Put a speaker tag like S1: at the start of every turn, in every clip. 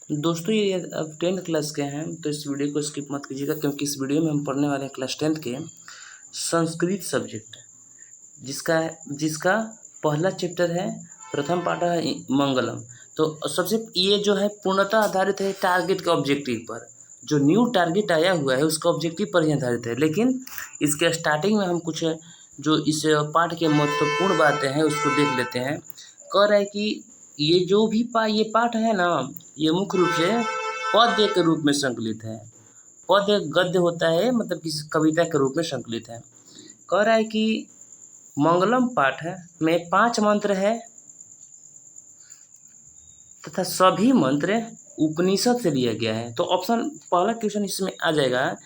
S1: दोस्तों ये अब 10th क्लास के हैं तो इस वीडियो को स्किप मत कीजिएगा, क्योंकि इस वीडियो में हम पढ़ने वाले हैं क्लास 10th के संस्कृत सब्जेक्ट, जिसका जिसका पहला चैप्टर है, प्रथम पाठ है मंगलम। तो सबसे ये जो है पूर्णतः आधारित है टारगेट के ऑब्जेक्टिव पर। जो न्यू टारगेट आया हुआ है उसका ऑब्जेक्टिव पर ही आधारित है, लेकिन इसके स्टार्टिंग में हम कुछ जो इस पाठ के महत्वपूर्ण बातें हैं उसको देख लेते हैं। कह रहा है कि ये जो भी ये पाठ है ना, ये मुख्य रूप से पद्य के रूप में संकलित है। पद्य गद्य होता है, मतलब किसी कविता के रूप में संकलित है। कह रहा है कि मंगलम पाठ में 5 मंत्र है तथा सभी मंत्र उपनिषद से लिया गया है। तो ऑप्शन पहला क्वेश्चन इसमें आ जाएगा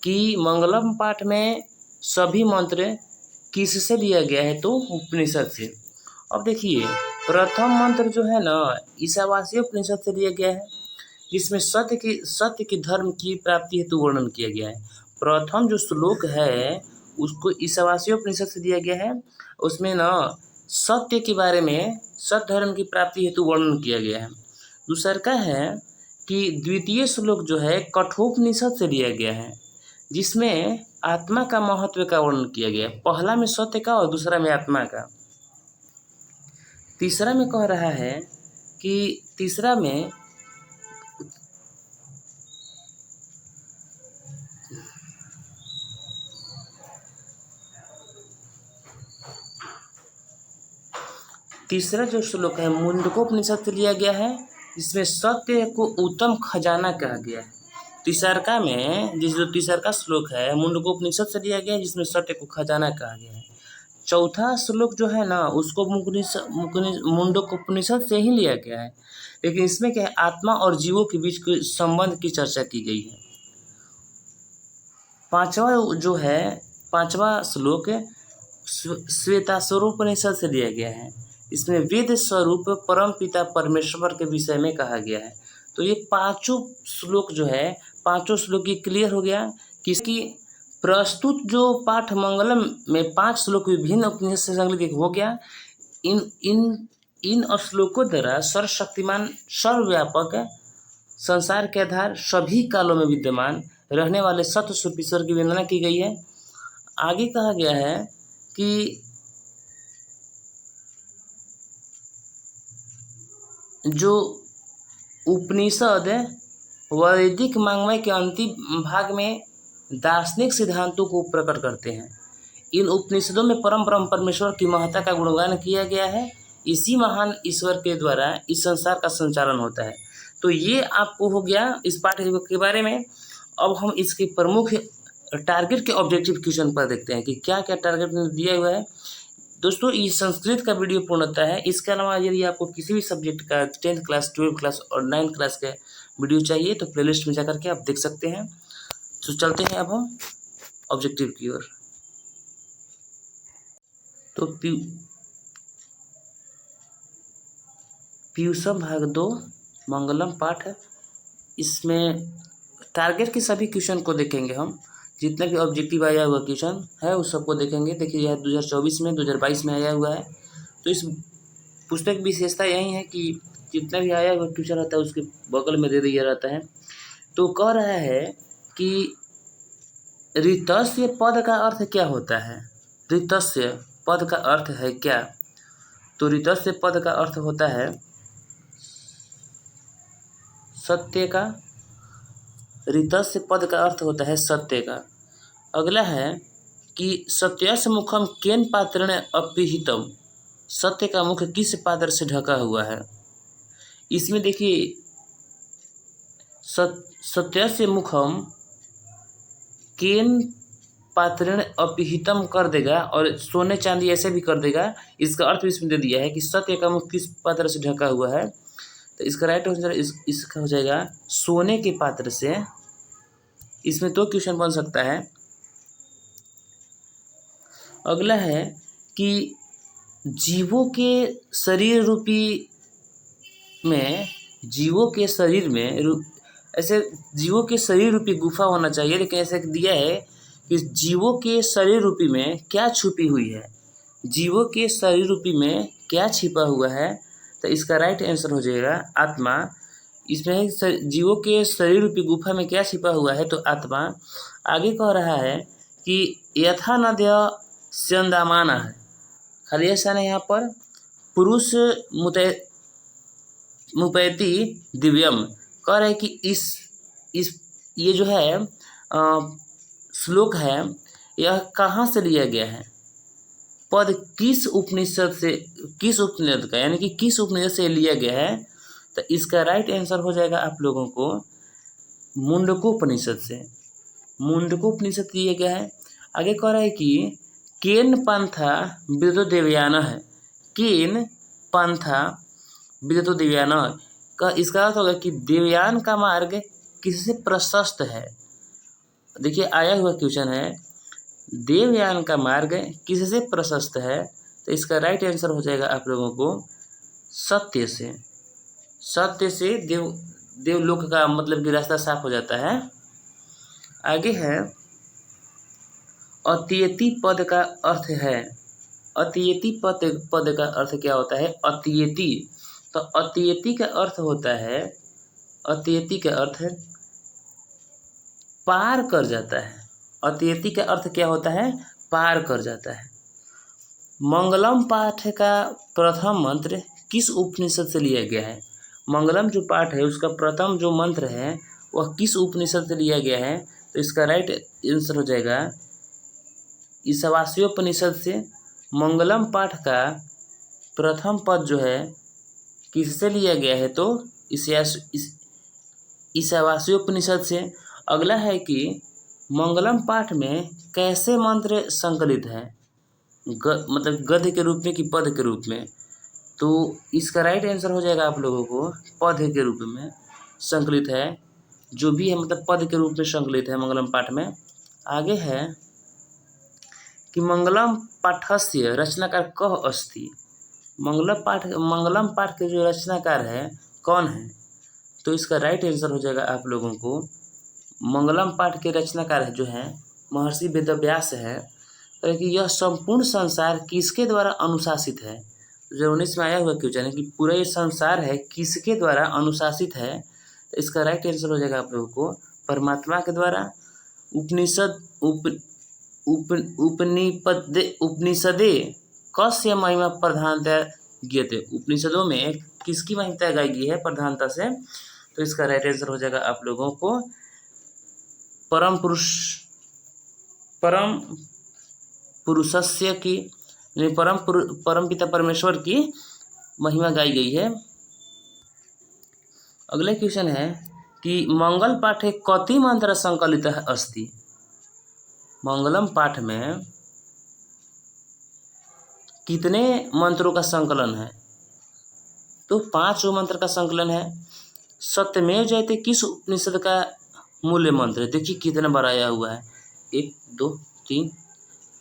S1: कि मंगलम पाठ में सभी मंत्र किससे लिया गया है, तो उपनिषद से। अब देखिए प्रथम मंत्र जो है ना, ईशावास्य उपनिषद से लिया गया है, जिसमें सत्य की धर्म की प्राप्ति हेतु वर्णन किया गया है। प्रथम जो श्लोक है उसको ईशावास्य उपनिषद से दिया गया है। उसमें ना सत्य के बारे में, सत्य धर्म की प्राप्ति हेतु वर्णन किया गया है। दूसरा का है कि द्वितीय श्लोक जो है कठोपनिषद से लिया गया है, जिसमें आत्मा का महत्व का वर्णन किया गया है। पहला में सत्य का और दूसरा में आत्मा का। तीसरा में कह रहा है कि तीसरा जो श्लोक है मुंडकोपनिषद से लिया गया है, जिसमें सत्य को उत्तम खजाना कहा गया है। तीसरका में जो तीसरका श्लोक है मुंडकोपनिषद से लिया गया है, जिसमें सत्य को खजाना कहा गया है। चौथा श्लोक जो है ना उसको मुंडकोपनिषद से ही लिया गया है, लेकिन इसमें क्या है, आत्मा और जीवों के बीच के संबंध की चर्चा की गई है। पांचवा श्लोक श्वेताश्वरोपनिषद से लिया गया है। इसमें वेद स्वरूप परम पिता परमेश्वर के विषय में कहा गया है। तो ये पांचों श्लोक जो है, पांचों श्लोक ये क्लियर हो गया कि प्रस्तुत जो पाठ मंगलम में 5 श्लोक विभिन्न उपनिषद से संकलित हो गया। इन श्लोकों द्वारा सर्वशक्तिमान सर्वव्यापक संसार के आधार सभी कालों में विद्यमान रहने वाले सत्य स्वरूप ईश्वर की वंदना की गई है। आगे कहा गया है कि जो उपनिषद वैदिक वाङ्मय के अंतिम भाग में दार्शनिक सिद्धांतों को प्रकट करते हैं। इन उपनिषदों में परम ब्रह्म परमेश्वर की महत्ता का गुणगान किया गया है। इसी महान ईश्वर के द्वारा इस संसार का संचालन होता है। तो ये आपको हो गया इस पाठ के बारे में। अब हम इसके प्रमुख टारगेट के ऑब्जेक्टिव क्वेश्चन पर देखते हैं कि क्या क्या टारगेट दिया हुआ है। दोस्तों ये संस्कृत का वीडियो पूर्णतः है। इसके अलावा यदि आपको किसी भी सब्जेक्ट का 10th क्लास 12th क्लास और 9th क्लास का वीडियो चाहिए तो प्लेलिस्ट में जाकर के आप देख सकते हैं। तो चलते हैं अब हम ऑब्जेक्टिव की ओर। तो पीयूषम भाग 2 मंगलम पाठ है। इसमें टारगेट के सभी क्वेश्चन को देखेंगे हम। जितने भी ऑब्जेक्टिव आया हुआ क्वेश्चन है उस सबको देखेंगे। देखिए यह 2024 में 2022 में आया हुआ है। तो इस पुस्तक की विशेषता यही है कि जितना भी आया हुआ क्वेश्चन रहता है उसके बगल में दे दिया रहता है। तो कह रहा है कि ऋतस्य पद का अर्थ क्या होता है। ऋतस्य पद का अर्थ है क्या। तो ऋतस्य पद का अर्थ होता है सत्य का। ऋतस्य पद का अर्थ होता है सत्य का। अगला है कि सत्यस्य मुखम केन पात्रेण अपिहितम। सत्य का मुख किस पात्र से ढका हुआ है। इसमें देखिए सत्यस्य मुखम केन पात्रेण अपिहितम कर देगा और सोने चांदी ऐसे भी कर देगा। इसका अर्थ इसमें दे दिया है कि सत्य का मुख किस पात्र से ढका हुआ है। तो इसका राइट आंसर इसका हो जाएगा सोने के पात्र से। इसमें तो क्वेश्चन बन सकता है। अगला है कि जीवों के शरीर में ऐसे जीवों के शरीर रूपी गुफा होना चाहिए, लेकिन ऐसे दिया है कि जीवों के शरीर रूपी में क्या छुपी हुई है। जीवों के शरीर रूपी में क्या छिपा हुआ है। तो इसका राइट आंसर हो जाएगा आत्मा। इसमें है जीवों के शरीर रूपी गुफा में क्या छिपा हुआ है, तो आत्मा। आगे कह रहा है कि यथा नद्य स्यंदामाना है, खाली ऐसा नहीं, यहाँ पर पुरुष मुपैति दिव्यम कह रहे हैं कि इस ये जो है श्लोक है, यह कहाँ से लिया गया है, पद किस उपनिषद से, किस उपनिषद का, यानी कि किस उपनिषद से लिया गया है। तो इसका राइट आंसर हो जाएगा आप लोगों को मुंडकोपनिषद से। मुंडकोपनिषद लिया गया है। आगे कह रहा है कि केन पंथा विदतो देवयान है, केन पंथा विदतो देवयान का इसका अर्थ होगा कि देवयान का मार्ग किससे प्रशस्त है। देखिए आया हुआ क्वेश्चन है, देवयान का मार्ग किससे प्रशस्त है, तो इसका राइट आंसर हो जाएगा आप लोगों को सत्य से। सत्य से देवलोक का मतलब कि रास्ता साफ हो जाता है। आगे है अतियति पद का अर्थ है, अतियति पद का अर्थ क्या होता है, अतियति। तो अतियति का अर्थ होता है, अतियति का अर्थ है पार कर जाता है। अतियति का अर्थ क्या होता है, पार कर जाता है। मंगलम पाठ का प्रथम मंत्र किस उपनिषद से लिया गया है। मंगलम जो पाठ है उसका प्रथम जो मंत्र है वह किस उपनिषद से लिया गया है, तो इसका राइट आंसर हो जाएगा ईशावास्योपनिषद से। मंगलम पाठ का प्रथम पद जो है किससे लिया गया है, तो ईशावास्योपनिषद से। अगला है कि मंगलम पाठ में कैसे मंत्र संकलित है, मतलब गद्य के रूप में कि पद के रूप में, तो इसका राइट आंसर हो जाएगा आप लोगों को पद के रूप में संकलित है, जो भी है मतलब पद के रूप में संकलित है मंगलम पाठ में। आगे है कि मंगलम पाठस्य रचनाकार कः अस्ति। मंगलम पाठ के जो रचनाकार है कौन है, तो इसका राइट आंसर हो जाएगा आप लोगों को मंगलम पाठ के रचनाकार जो है महर्षि वेदव्यास है। तो कि यह संपूर्ण संसार किसके द्वारा अनुशासित है, जो 19 में आया हुआ क्वेश्चन है कि पूरा ये संसार है किसके द्वारा अनुशासित है, तो इसका राइट आंसर हो जाएगा आप लोगों को परमात्मा के द्वारा। उपनिषदे कस्य महिमा प्रधानता गीयते, उपनिषदों में किसकी महिमा गाई गई है प्रधानता से, तो इसका राइट आंसर हो जाएगा आप लोगों को परम पुरुषस्य की, परम पिता परमेश्वर की महिमा गाई गई है। अगला क्वेश्चन है कि मंगल पाठे कति मंत्र संकलित अस्ति। मंगलम पाठ में कितने मंत्रों का संकलन है, तो 5 मंत्र का संकलन है। सत्यमेव जयते किस उपनिषद का मूल्य मंत्र, देखिए कितना बार आया हुआ है, 1 2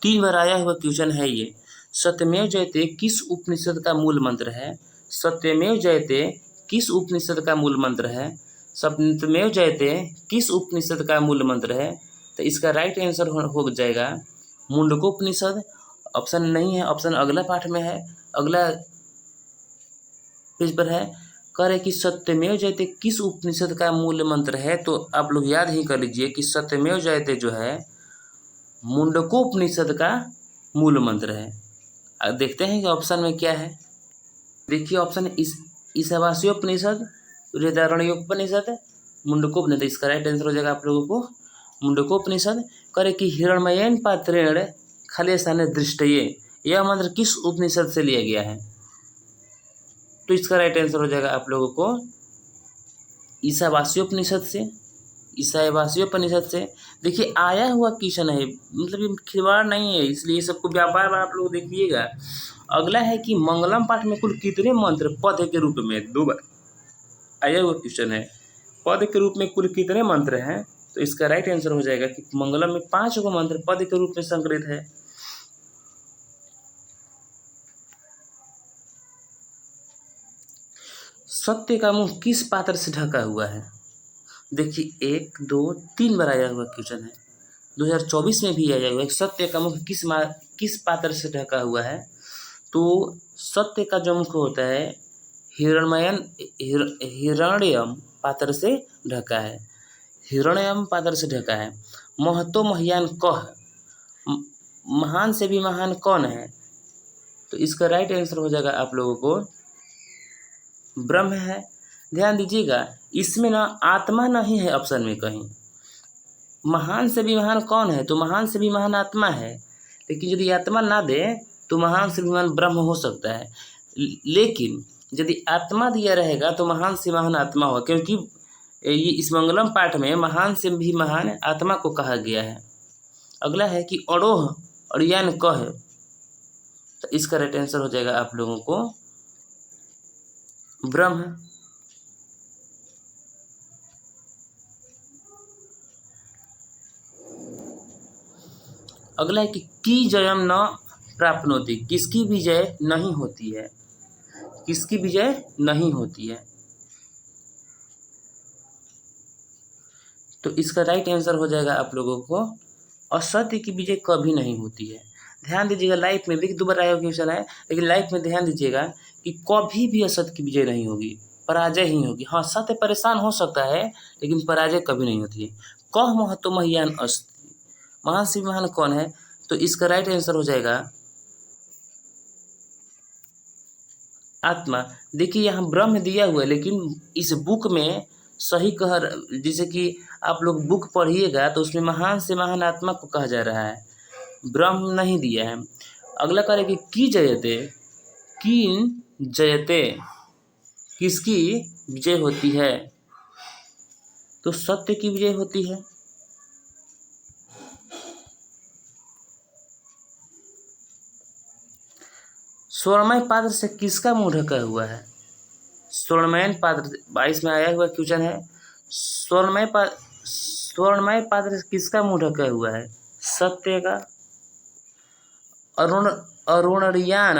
S1: 3 बार आया हुआ क्वेश्चन है ये। सत्यमेव जयते किस उपनिषद का मूल मंत्र है, सत्यमेव जयते किस उपनिषद का मूल मंत्र है, सत्यमेव जयते किस उपनिषद का मूल मंत्र है, तो इसका राइट आंसर हो जाएगा मुंडकोपनिषद। ऑप्शन नहीं है, ऑप्शन अगला पाठ में है, अगला पेज पर है। कह रहे कि सत्यमेव जयते किस उपनिषद का मूल मंत्र है, तो आप लोग याद ही कर लीजिए कि सत्यमेव जयते जो है मुंडकोपनिषद का मूल मंत्र है। अब देखते हैं कि ऑप्शन में क्या है। देखिए ऑप्शन ईशावास्योपनिषद, बृहदारण्यकोपनिषद, मुंडकोपनिषद, इसका राइट आंसर हो जाएगा आप लोगों को मुंडकोपनिषद। करे कि हिरण्मयेन पात्रेण खाली स्थान दृष्टये, यह मंत्र किस उपनिषद से लिया गया है, तो इसका राइट आंसर हो जाएगा आप लोगों को ईशावास्योपनिषद से। ईशावास्योपनिषद से देखिए आया हुआ क्वेश्चन है, मतलब ये खिलवाड़ नहीं है, इसलिए सबको बार बार आप लोग देखिएगा। अगला है कि मंगलम पाठ में कुल कितने मंत्र पद के रूप में, 2 बार आया हुआ क्वेश्चन है, पद के रूप में कुल कितने मंत्र हैं, तो इसका राइट आंसर हो जाएगा कि मंगलम में 5 मंत्र पद के रूप में संकलित है। सत्य का मुंह किस पात्र से ढका हुआ है, देखिए 1 2 3 बार आया हुआ क्वेश्चन है, 2024 में भी आया हुआ है। सत्य का मुख किस पात्र से ढका हुआ है, तो सत्य का जो मुख होता है हिरण्यम पात्र से ढका है, हिरण्यम पात्र से ढका है। महतो महियान कह, महान से भी महान कौन है? तो इसका राइट आंसर हो जाएगा आप लोगों को ब्रह्म है। ध्यान दीजिएगा, इसमें ना आत्मा नहीं है ऑप्शन में कहीं। महान से भी महान कौन है? तो महान से भी महान आत्मा है, लेकिन यदि आत्मा ना दे तो महान से भी महान ब्रह्म हो सकता है। लेकिन यदि आत्मा दिया रहेगा तो महान से महान आत्मा होगा, क्योंकि ये इस मंगलम पाठ में महान से भी महान आत्मा को कहा गया है। अगला है कि अड़ोह अड़ियान कह, तो इसका राइट आंसर हो जाएगा आप लोगों को ब्रह्म। अगला है कि जयम न प्राप्नोति, किसकी विजय नहीं होती है? किसकी विजय नहीं होती है? तो इसका राइट आंसर हो जाएगा आप लोगों को असत्य की विजय कभी नहीं होती है। ध्यान दीजिएगा, लाइफ में देखिए दोबारा आया क्वेश्चन है, लेकिन लाइफ में ध्यान दीजिएगा कि कभी भी असत्य की विजय नहीं होगी, पराजय ही होगी। हाँ, सत्य परेशान हो सकता है, लेकिन पराजय कभी नहीं होती है। कह महतो महियान अस्ति, महान से महान कौन है? तो इसका राइट आंसर हो जाएगा आत्मा। देखिए यहाँ ब्रह्म दिया हुआ है, लेकिन इस बुक में सही कह, जैसे कि आप लोग बुक पढ़िएगा तो उसमें महान से महान आत्मा को कहा जा रहा है, ब्रह्म नहीं दिया है। अगला कह रहे कि जयते, किन जयते, किसकी विजय होती है? तो सत्य की विजय होती है। स्वर्णमय पात्र से किसका मुंह ढका हुआ है? स्वर्णमय पात्र 22 में आया हुआ क्वेश्चन है। स्वर्णमय पात्र से किसका मुंह ढका हुआ है? सत्य का। अरुणरियान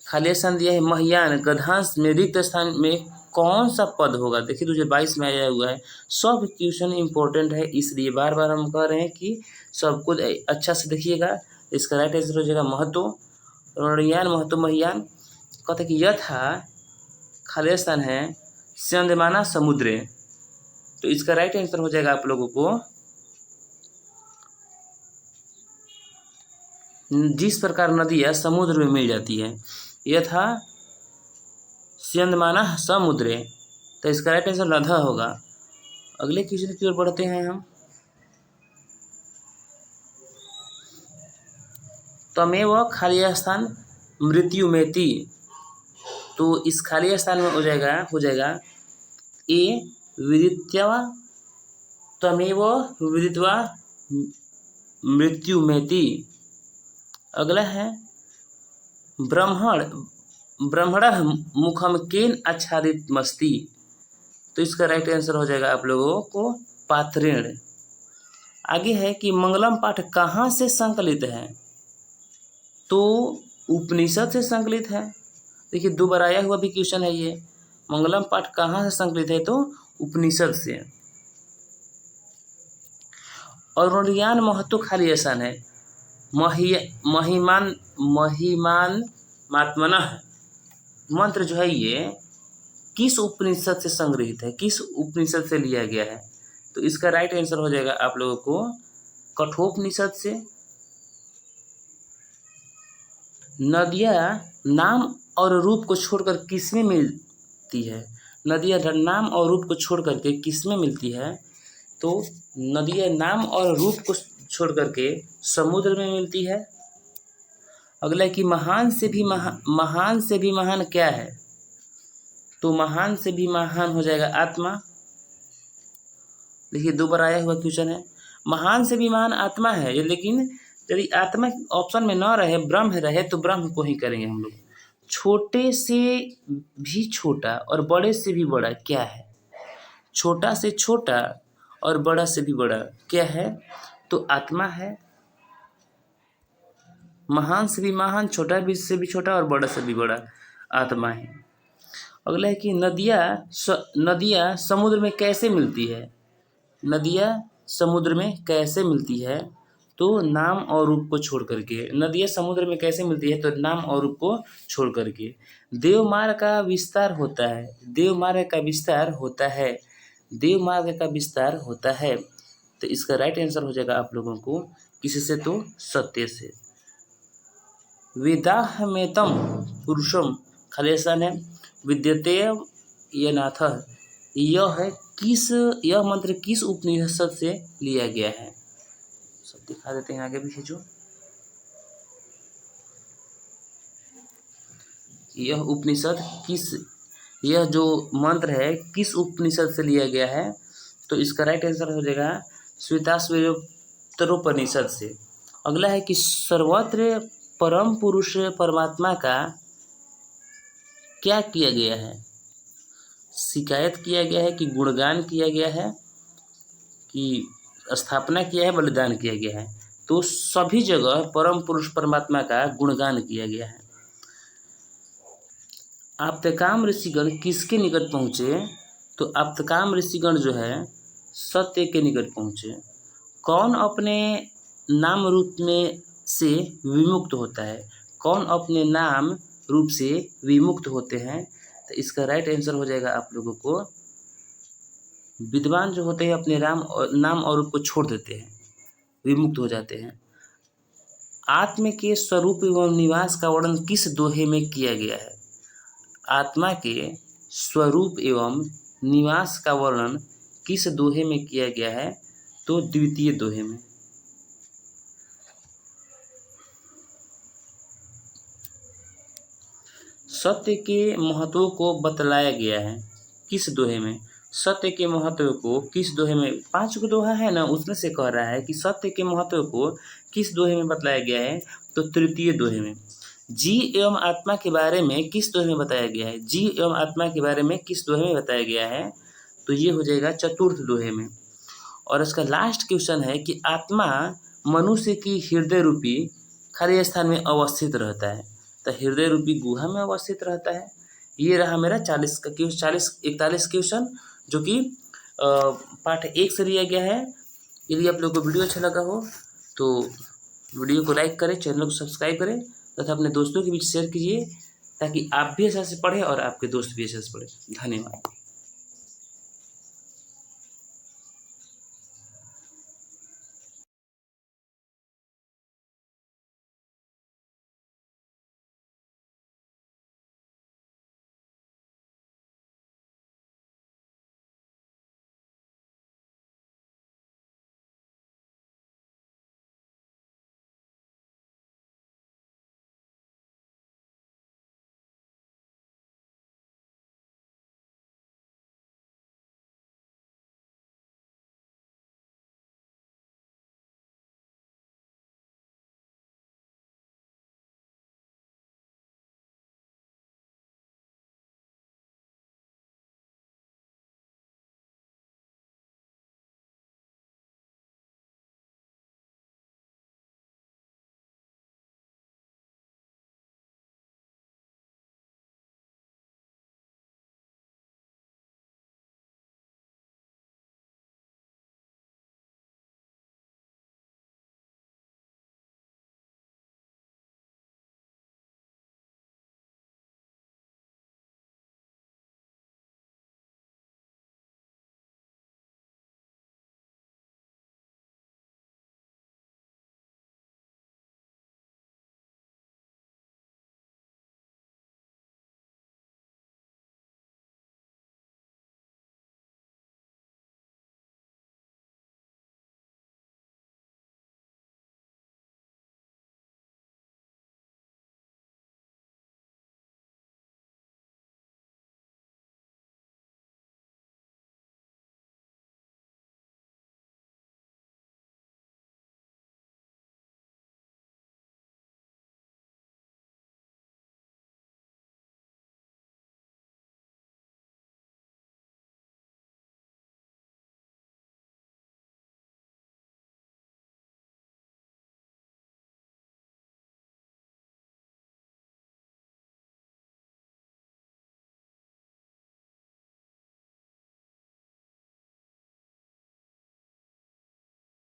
S1: खाली स्थान दिया है महियान, गधांश में रिक्त स्थान में कौन सा पद होगा? देखिए 2022 में आया हुआ है। सब क्वेश्चन इंपॉर्टेंट है, इसलिए बार बार हम कह रहे हैं कि सब कुछ अच्छा से देखिएगा। इसका राइट आंसर हो जाएगा महतो, अरुणरियान महतो महियान। कहते कि यथा खाली स्थान है स्यंदमाना समुद्रे, तो इसका राइट आंसर हो जाएगा आप लोगों को जिस प्रकार नदियाँ समुद्र में मिल जाती है, यथा स्यंदमाना समुद्रे, तो इसका राइट आंसर नधा होगा। अगले क्वेश्चन की ओर बढ़ते हैं हम। तमेव खाली स्थान मृत्यु मेति, तो इस खाली स्थान में हो जाएगा ए विदित्वा, तमेव विदित्वा मृत्यु मेति। अगला है ब्रह्मण मुखम केन आच्छादित मस्ती, तो इसका राइट आंसर हो जाएगा आप लोगों को पात्रेण। आगे है कि मंगलम पाठ कहाँ से संकलित है? तो उपनिषद से संकलित है। देखिए दो बार आया हुआ भी क्वेश्चन है ये, मंगलम पाठ कहाँ से संकलित है? तो उपनिषद से। अरुणरियान महतो खाली स्थान है महिमान मात्मनः, मंत्र जो है ये किस उपनिषद से संग्रहित है, किस उपनिषद से लिया गया है? तो इसका राइट आंसर हो जाएगा आप लोगों को कठोपनिषद से। नदियाँ नाम और रूप को छोड़कर किसमें मिलती है? नदियाँ नाम और रूप को छोड़ करके किसमें मिलती है? तो नदियाँ नाम और रूप को छोड़ करके समुद्र में मिलती है। अगला कि महान से भी महान क्या है? तो महान से भी महान हो जाएगा आत्मा। देखिए दो बार आया हुआ क्वेश्चन है, महान से भी महान आत्मा है, लेकिन यदि आत्मा ऑप्शन में न रहे, ब्रह्म रहे, तो ब्रह्म को ही करेंगे हम लोग। छोटे से भी छोटा और बड़े से भी बड़ा क्या है? छोटा से छोटा और बड़ा से भी बड़ा क्या है? तो आत्मा है। महान से भी महान, छोटा भी से भी छोटा और बड़ा से भी बड़ा आत्मा है। अगला है कि नदियाँ समुद्र में कैसे मिलती है? नदियाँ समुद्र में कैसे मिलती है? तो नाम और रूप को छोड़ करके। नदियाँ समुद्र में कैसे मिलती है? तो नाम और रूप को छोड़ करके। देवमार्ग का विस्तार होता है, देवमार्ग का विस्तार होता है, देवमार्ग का विस्तार होता है। तो इसका राइट आंसर हो जाएगा आप लोगों को किससे? तो सत्य से। वेदाहमेतम पुरुषम खलेशन है विद्यते यनाथः। यह मंत्र किस उपनिषद से लिया गया है? सब दिखा देते हैं, आगे भी खींचो। यह जो मंत्र है किस उपनिषद से लिया गया है? तो इसका राइट आंसर हो जाएगा श्वेताश्वतरोपनिषद से। अगला है कि सर्वत्र परम पुरुष परमात्मा का क्या किया गया है? शिकायत किया गया है कि गुणगान किया गया है कि स्थापना किया है, बलिदान किया गया है? तो सभी जगह परम पुरुष परमात्मा का गुणगान किया गया है। आप्तकाम ऋषिगण किसके निकट पहुँचे? तो आप्तकाम ऋषिगण जो है सत्य के निकट पहुँचे। कौन अपने नाम रूप में से विमुक्त होता है? कौन अपने नाम रूप से विमुक्त होते हैं? तो इसका राइट आंसर हो जाएगा आप लोगों को विद्वान जो होते हैं अपने नाम और रूप को छोड़ देते हैं, विमुक्त हो जाते हैं। आत्मा के स्वरूप एवं निवास का वर्णन किस दोहे में किया गया है? आत्मा के स्वरूप एवं निवास का वर्णन किस दोहे में किया गया है? तो द्वितीय दोहे में। सत्य के महत्व को बतलाया गया है किस दोहे में? सत्य के महत्व को किस दोहे में? 5 को दोहा है ना, उसमें से कह रहा है कि सत्य के महत्व को किस दोहे में बतलाया गया है? तो तृतीय दोहे में। जीव एवं आत्मा के बारे में किस दोहे में बताया गया है? जीव एवं आत्मा के बारे में किस दोहे में बताया गया है? तो ये हो जाएगा चतुर्थ दोहे में। और इसका लास्ट क्वेश्चन है कि आत्मा मनुष्य की हृदय रूपी खाली स्थान में अवस्थित रहता है। तो हृदय रूपी गुहा में अवस्थित रहता है। ये रहा मेरा 41 क्वेश्चन जो कि पाठ 1 से लिया गया है। यदि आप लोगों को वीडियो अच्छा लगा हो तो वीडियो को लाइक करें, चैनल को सब्सक्राइब करें तथा अपने दोस्तों के बीच शेयर कीजिए ताकि आप भी अच्छे से पढ़ें और आपके दोस्त भी अच्छे से पढ़ें। धन्यवाद।